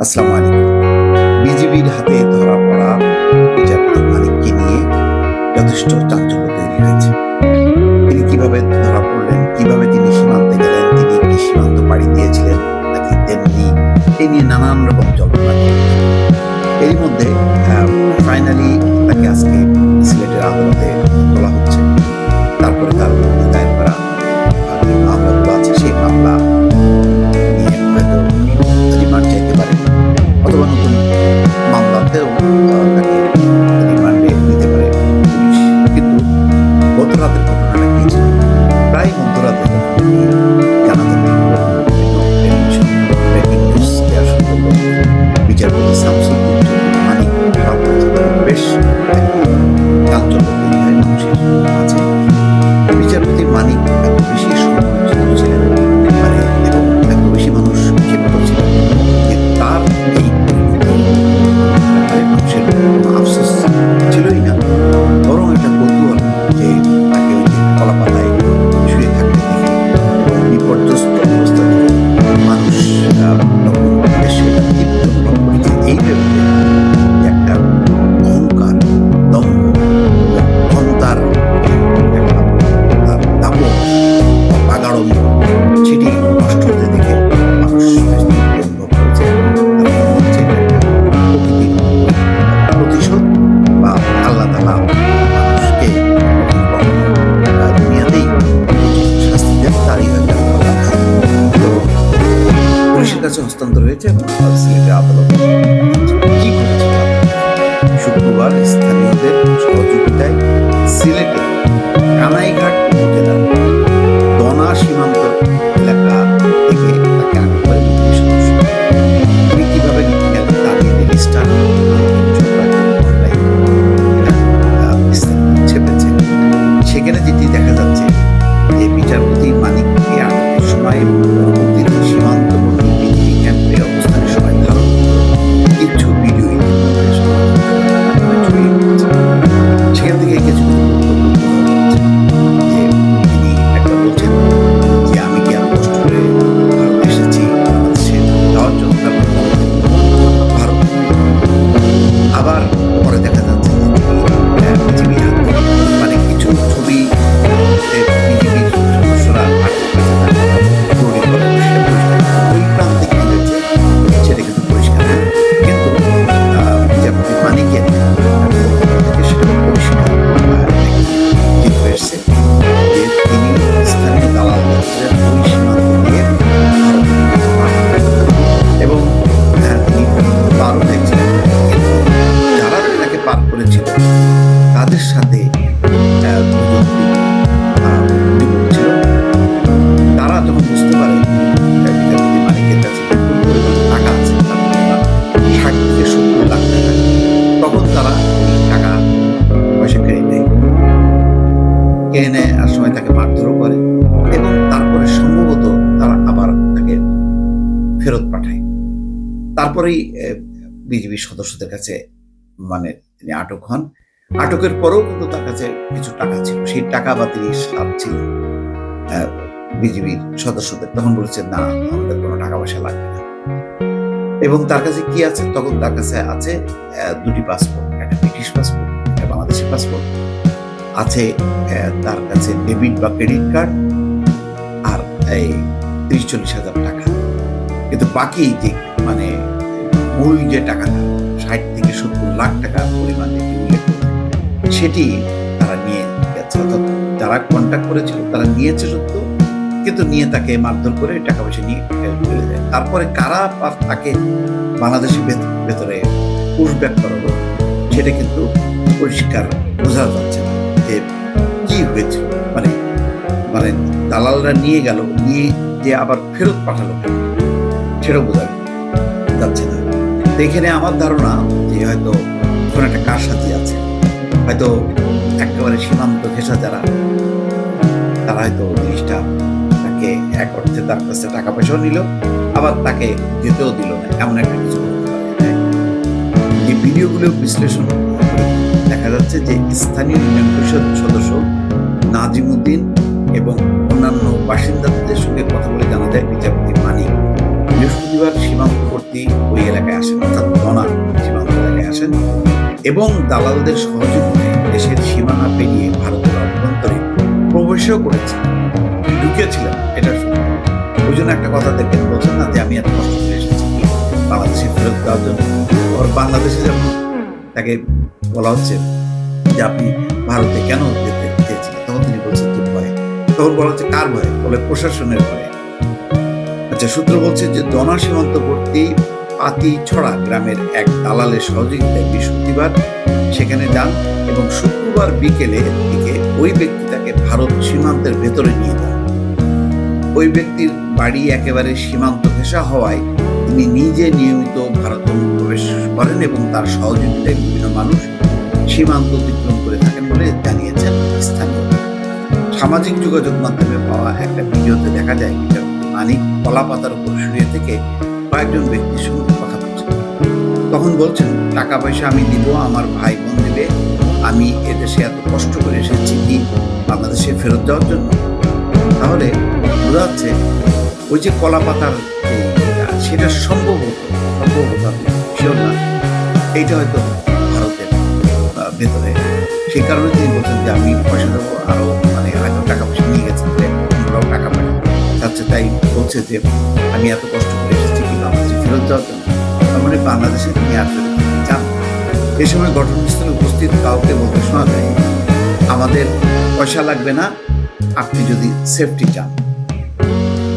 আসসালামু আলাইকুম। বিজিবির হাতে ধরা পড়া বিচারপতি মানিককে নিয়ে যথেষ্ট চাঞ্চল্য তৈরি হয়েছে। তিনি কিভাবে ধরা পড়লেন, কিভাবে তিনি সীমান্তে গেলেন, তিনি কি সীমান্ত পাড়ি দিয়েছিলেন নাকি তেমনি, এই নিয়ে নানান রকম জল্পনা। এরই মধ্যে ফাইনালি তাকে আজকে সিলেটের আদালতে তোলা হচ্ছে। তারপরে তার বিরুদ্ধে দায়ের করা যে মামলাগুলো আছে সেই মামলা নিয়ে হয়তো রিমান্ড চাইতে পারে, অথবা নতুন মামলাতেও তাকে রিমান্ডে নিতে পারে পুলিশ। কিন্তু গত রাতের ঘটনাটা কি ছিল? প্রায় মধ্যরাতে জানাতে বিভিন্ন টেলিভিশন ব্রেকিং নিউজ দেওয়া শুরু করল। বিচারপতি শামসুদ্দিন মানিক ধরা পড়েছে। বেশ একটা চাঞ্চল্য তৈরি হয় মানুষের মাঝে। বিচারপতি মানিক এত বেশি সমালোচিত ছিলেন, মানে এবং এত বেশি মানুষ ক্ষিপ্ত ছিলেন যে তার এই ব্যাপারে মানুষের কোনো আফসোস ছিলই না, বরং একটা কৌতূহল যে তাকে ওই যে কলাপাতায় শুয়ে থাকতে দেখে এবং বিপর্যস্ত অবস্থা দেখে মানুষ তখন বেশ এটা তীব্র অনুভব করেছে। এই ব্যাপারে একটা অহংকার, দম্ভ এবং ক্ষমতার একটা তার দাপট, পাগাড়ম্য, সেটি নষ্ট হতে দেখে মানুষ অনুভব করেছে। তার মনে হচ্ছে এটা একটা প্রকৃতির প্রতিশোধ বা আল্লাহ তাআলা মানুষকে কখনো কখনো দুনিয়াতেই শাস্তি দেন, তারই হয়তো তো পুলিশের কাছে হস্তান্তর হয়েছে এবং সিলেটের আদালত কি ঘটেছে। শুক্রবার স্থানীয়দের সহযোগিতায় সিলেটে কানাইঘাট উপজেলার দনা সীমান্ত এলাকা থেকে তাকে আটক করে বিজিবি সদস্য। তিনি কিভাবে গেলেন তা নিয়ে ডেইলি স্টার ছেপেছে। সেখানে যেটি দেখা যাচ্ছে যে বিচারপতি মানিককে আটকের সময় এবং পরবর্তীতে সীমান্তবর্তী বিজিবি ক্যাম্পে অবস্থানের সময় ধারণ কিছু ভিডিও ছড়িয়ে পড়েছে। সেখান থেকে কিছু যে তিনি একটা বলছেন যে আমি কি আর কষ্ট করে ভারত এসেছি বাংলাদেশে যাওয়ার জন্য, তারপর ভারত। আবার পরে দেখা যাচ্ছে যে বিজিবির হাতে মানে কিছু ছবি বিজিবির সদস্যরা আটক হয়েছে, ওই প্রান্তে কি হয়েছে সেটা কিন্তু পরিষ্কার না। কিন্তু বিচারপতি মানিকের থেকে সেটা পরিষ্কার চিত্র এসছে যে তিনি স্থানীয় দালালদের ওই সীমান্ত দিয়ে এবং তিনি পারও দেখছিলেন। যারা তাকে পার করেছিল তাদের সাথে দুজন যুবক ছিল। তারা যখন বুঝতে পারে বিচারপতি মানিকের কাছে বিপুল পরিমাণ টাকা আছে, 60 থেকে 70 লাখ টাকা, তখন তারা এই টাকা পয়সা কেড়ে নেয়। কেড়ে নেওয়ার সময় তাকে মারধরও করে এবং তারপরে সম্ভবত তারা আবার তাকে ফেরত পাঠায়। তারপরেই বিজিবি সদস্যদের কাছে মানে তিনি আটক হন। আটকের পরেও কিন্তু তার কাছে কিছু টাকা ছিল, সেই টাকা বা তিনি ছিলেন বিজিবির সদস্যদের। তখন বলেছেন না, আমাদের কোনো টাকা পয়সা লাগবে না। এবং তার কাছে কি আছে? তখন তার কাছে আছে দুটি পাসপোর্ট, একটা ব্রিটিশ পাসপোর্ট, একটা বাংলাদেশি পাসপোর্ট আছে। তার কাছে ডেবিট বা ক্রেডিট কার্ড আর এই 30-40 হাজার টাকা। কিন্তু বাকি যে মানে মূল যে টাকাটা 60 থেকে 70 লাখ টাকার পরিমাণ যেটি উল্লেখ করে সেটি তারা নিয়ে গেছে। অর্থাৎ যারা কন্ট্যাক্ট করেছিল তারা নিয়েছে সত্য, কিন্তু নিয়ে তাকে মারধর করে টাকা পয়সা নিয়ে চলে যায়। তারপরে কারা তাকে বাংলাদেশের ভেতরে পুশব্যাক করালো সেটা কিন্তু পরিষ্কার বোঝা যাচ্ছে না যে কি হয়েছিল। মানে মানে দালালরা নিয়ে গেল, নিয়ে যে আবার ফেরত পাঠালো সেটাও বোঝা যাচ্ছে না। এখানে আমার ধারণা যে হয়তো কোনো একটা কারসাজি আছে, হয়তো একেবারে সীমান্ত ঘেঁষা যারা তারা হয়তো জিনিসটা তাকে এক অর্থে তার কাছে টাকা পয়সাও নিল, আবার তাকে যেতেও দিল না, এমন একটা কিছু করতে পারে। যে ভিডিওগুলো বিশ্লেষণ করে দেখা যাচ্ছে যে স্থানীয় ইউনিয়ন পরিষদ সদস্য নাজিমুদ্দিন এবং অন্যান্য বাসিন্দাদের সঙ্গে কথা বলে জানা যায় বিচারপতি মানিক বৃহস্পতিবার সীমান্তবর্তী সীমান্তবর্তী ওই এলাকায় আসেন, অর্থাৎ দনা সীমান্ত এলাকায় আসেন এবং দালালদের সহযোগিতায় দেশের সীমানা পেরিয়ে ভারতের অভ্যন্তরে প্রবেশও করেছিলেন, ঢুকেছিলেন। এটা সত্য। ওই জন্য একটা কথা দেখবেন, বলছেন না যে আমি এত কষ্ট করে এসেছি বাংলাদেশে ফেরত দেওয়ার জন্য। আর বাংলাদেশে যেমন তাকে বলা হচ্ছে যে আপনি ভারতে কেন যেতে চেয়েছিলেন, তখন তিনি বলছেন যে ভয়ে। তখন বলা হচ্ছে কার ভয়ে? বলে প্রশাসনের ভয়ে। আচ্ছা, সূত্র বলছে যে দনা সীমান্তবর্তী পাতিছড়া গ্রামের এক দালালের সহযোগিতায় বৃহস্পতিবার সেখানে যান এবং শুক্রবার বিকেলে দিকে ওই ব্যক্তি তাকে ভারত সীমান্তের ভেতরে নিয়ে যান। ওই ব্যক্তির বাড়ি একেবারে সীমান্ত ঘেঁষা হওয়ায় তিনি নিজে নিয়মিত ভারত প্রবেশ করেন এবং তার সহযোগিতায় বিভিন্ন মানুষ সীমান্ত অতিক্রম করে থাকেন বলে জানিয়েছেন স্থানীয়। সামাজিক যোগাযোগ মাধ্যমে পাওয়া একটা ভিডিওতে দেখা যায় বিচারপতি মানিক কলা পাতার উপর শুয়ে থেকে কয়েকজন ব্যক্তির সঙ্গে কথা বলছেন। তখন বলছেন, টাকা পয়সা আমি দিব, আমার ভাই বোন দেবে, আমি এদেশে এত কষ্ট করে এসেছি কি বাংলাদেশে ফেরত যাওয়ার জন্য? তাহলে বোঝা যাচ্ছে ওই যে কলা পাতার সেটা সম্ভবত আমি শিওর না, এইটা হয়তো ভারতের ভেতরে। সেই কারণে তিনি বলছেন যে আমি পয়সা দেবো, আরো মানে হয়তো টাকা পয়সা নিয়ে গেছে, ওরাও টাকা পায় যাচ্ছে, তাই বলছে যে আমি এত কষ্ট করে এসেছি কি বাংলাদেশে ফেরত যাওয়ার জন্য। তার মানে বাংলাদেশে তিনি আর ফেরত চান। এই সময় ঘটনাস্থলে উপস্থিত কাউকে বলতে শোনা যায়, আমাদের পয়সা লাগবে না, আপনি যদি সেফটি চান।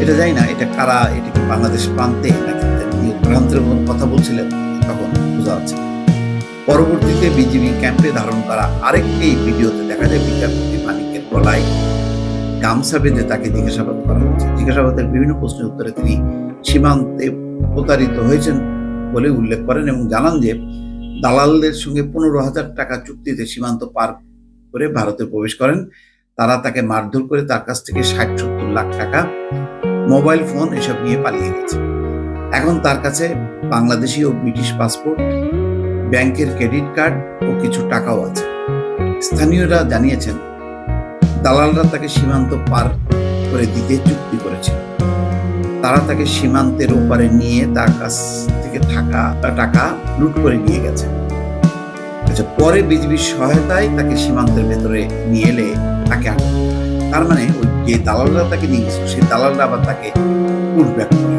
এটা যাই না এটা কারা, এটা কি বাংলাদেশ প্রান্তে নাকি প্রান্তের কথা বলছিলেন, তখন বোঝা যাচ্ছে। পরবর্তীতে বিজিবি ক্যাম্পে ধারণ করা আরেকটি ভিডিওতে দেখা যায় বিচারপতি মানিকের গলায় গামছা বেঁধে তাকে জিজ্ঞাসাবাদ করা হচ্ছে। জিজ্ঞাসাবাদের বিভিন্ন প্রশ্নের উত্তরে তিনি সীমান্তে প্রতারিত হয়েছেন বলে উল্লেখ করেন এবং জানান যে দালালদের সঙ্গে 15,000 টাকা চুক্তিতে সীমান্ত পার করে ভারতে প্রবেশ করেন। তারা তাকে মারধর করে তার কাছ থেকে 60-70 লাখ টাকা, মোবাইল ফোন এসব নিয়ে পালিয়ে গেছে। এখন তার কাছে বাংলাদেশি ও ব্রিটিশ পাসপোর্ট, ব্যাংকের ক্রেডিট কার্ড ও কিছু টাকাও আছে। স্থানীয়রা জানিয়েছেন দালালরা তাকে সীমান্ত পার করে দিতে চুক্তি করেছিল। তারা তাকে সীমান্তের ওপারে নিয়ে তার কাছ থেকে টাকা লুট করে নিয়ে গেছে। আচ্ছা, পরে বিজিবির সহায়তায় তাকে সীমান্তের ভেতরে নিয়ে এলে তাকে আটক করে। তার মানে ওই যে দালালরা তাকে নিয়ে গেছিল সেই দালালরা আবার তাকে পুশব্যাক করে।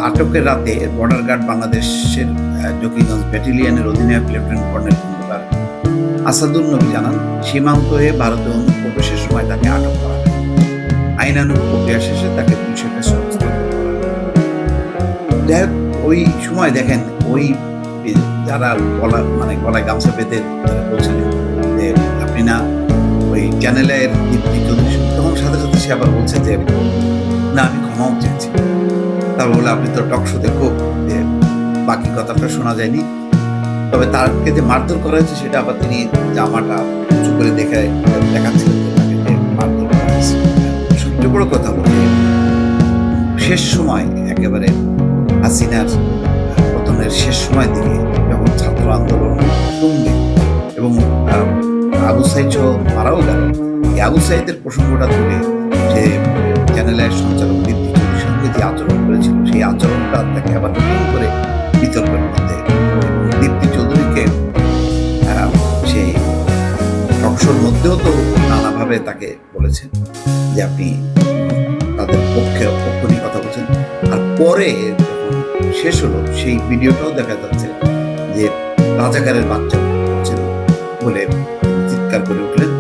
আটকের রাতে বর্ডার গার্ড বাংলাদেশের জকিগঞ্জ ব্যাটালিয়নের অধিনায়ক লেফটেন্যান্ট কর্নেল খন্দকার আসাদুল নবী জানান, সীমান্ত হয়ে ভারতে অনুপ্রবেশের সময় তাকে আটক করা হয়। আইনানুগ প্রক্রিয়া শেষে তাকে পুলিশের কাছে হস্তান্তর করা হয়। যাই হোক, ওই সময় দেখেন ওই যারা গলায় গামছা বেঁধে বলছিলেন যে আপনি না ওই চ্যানেলের দীপ্তি চৌধুরী, তখন সাথে সাথে সে আবার বলছে যে না আমি ক্ষমাও চেয়েছি। তারপর বলে আপনি তো টক শোতে খুব, যে বাকি কথাটা শোনা যায়নি, তবে তাকে যে মারধর করা হয়েছে সেটা আবার তিনি জামাটা উঁচু করে দেখাচ্ছিলেন তাকে যে মারধর করা হয়েছে। সবচেয়ে বড় কথা বলে শেষ সময় একেবারে হাসিনার পতনের শেষ সময় দিকে যখন ছাত্র আন্দোলন তুঙ্গে এবং আবু সাইদ মারাও গেল, এই আবু সাইদের প্রসঙ্গটা তুলে যে চ্যানেলের সঞ্চালক দীপ্তি চৌধুরীর সঙ্গে যে আচরণ করেছিল সেই আচরণটা তাকে আবার নতুন করে বিতর্কের মধ্যে। দীপ্তি চৌধুরীকে সেই টকশোর মধ্যেও তো নানাভাবে তাকে বলেছেন যে আপনি তাদের পক্ষ নিয়ে কথা বলছেন। আর পরে যখন শেষ হলো সেই ভিডিওটাও দেখা যাচ্ছে যে রাজাকারের বাচ্চা বলছেন বলে চিৎকার করে উঠলেন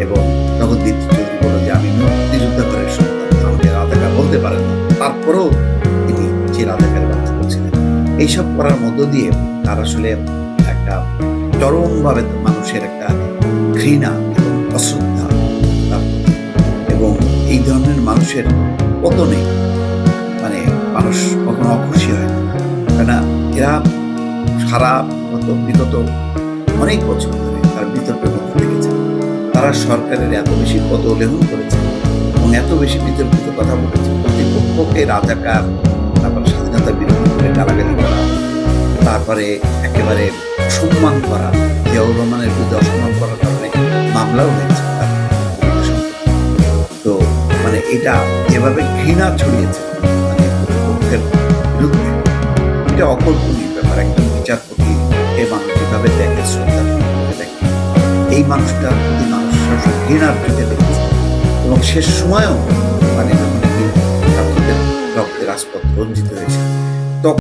এবং তখন দীপ্তি চৌধুরী বলল যে আমি মুক্তিযোদ্ধা ঘরের সন্তান, আমাকে রাজাকার বলতে পারেন না। তারপরেও তিনি যে রাজাকারের বাচ্চা বলছিলেন। এইসব করার মধ্য দিয়ে তার আসলে একটা চরমভাবে মানুষের একটা ঘৃণা এবং অশ্রদ্ধা এবং এই ধরনের মানুষের পতনে মানে মানুষ কখনো অখুশি হয় না, কেননা এরা সারা বিগত অনেক বছর ধরে তার বিতর্কের মধ্যে থেকেছে। তারা সরকারের এত বেশি পদলেহন করেছে এবং এত বেশি বিতর্কিত কথা বলেছে, প্রতিপক্ষকে রাজাকার, তারপরে স্বাধীনতা বিরোধী করে গালাগালি করা, তারপরে একেবারে অসম্মান করা, জিয়াউর রহমানের বিরুদ্ধে অসম্মান করার কারণে মামলাও হয়েছে। তো মানে এটা যেভাবে ঘৃণা ছড়িয়েছে মানে প্রতিপক্ষের বিরুদ্ধে, এটা অকল্পনীয় ব্যাপার। একজন বিচারপতি এ মানুষ যেভাবে দেখে, শ্রদ্ধা দেখে, এই মানুষটার প্রতি মানুষ সবসময় ঘৃণার চোখে দেখেছে এবং শেষ সময়েও মানে যখন ছাত্রদের রক্তের রাজপথ রঞ্জিত হয়েছে,